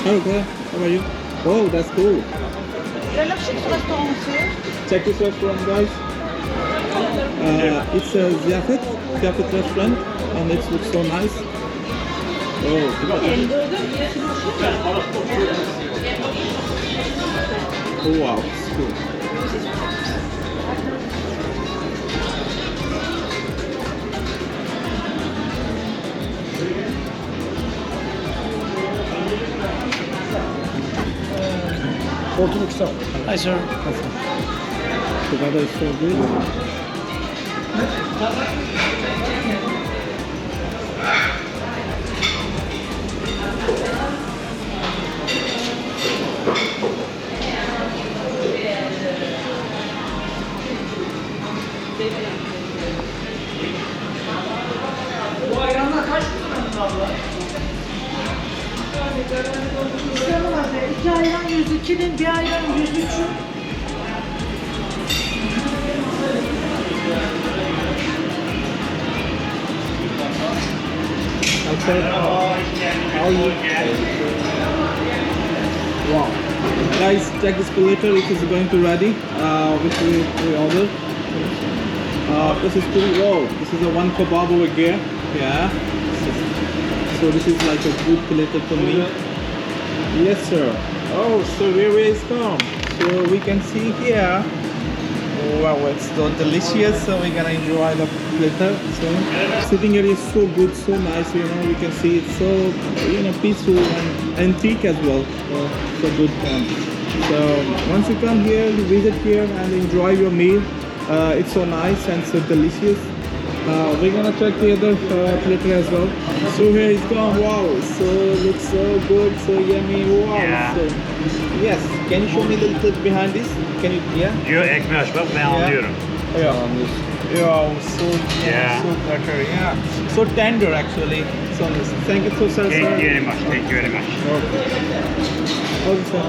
Oh, okay. How about you? Oh, that's cool. Quel restaurant c'est? Turkish restaurant, guys. It's a Ziyafet Restaurant, and it looks so nice. Oh, oh wow, it's cool. Hi, sir. The weather is so good. Bu ayranlar kaç lira abla? İki ayran 102'nin, bir ayran 103'ün. Okay. How you? Wow. Guys, check this later. It is going to ready. Which we order. This is cool. Whoa, this is a one kebab over here. Yeah. So this is like a good platter for me. Yes, sir. Oh, so where is come? So we can see here. Wow, it's so delicious. So we're gonna enjoy the platter. So sitting here is so good, so nice. You know, you can see it's so peaceful and antique as well. So good fun. So once you come here, you visit here and enjoy your meal. It's so nice and so delicious. We're gonna check the other platter as well. So here it's gone. Wow, so looks so good, so yummy. Wow. Yeah. So, yes. Can you show me the little bit behind this? Can you? Yeah. Diyor ekmeği aç bak ben anlıyorum. Yeah. Yeah. So Yeah. so butter. Yeah. So tender actually. So nice. Thank you so much, sir. Thank you very much. Thank you very much. Okay. Okay, sir.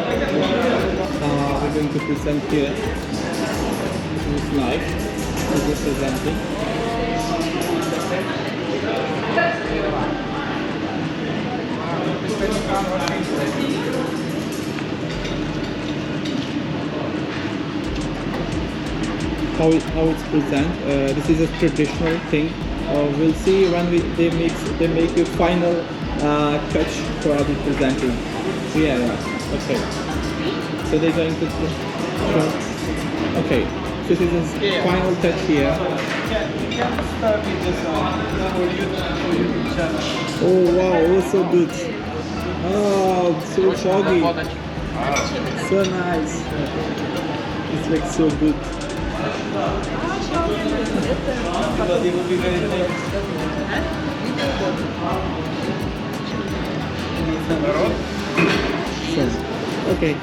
We're going to present here. This is live. This is presenting. How it's present. This is a traditional thing. We'll see when they make a final touch for the presenting. Yeah, yeah. Okay. So they're going to okay. So this is the final touch here. You can start with this for YouTube channel. Oh wow, oh so good. Oh, so foggy. So nice. It looks so good. But it will be very So, okay.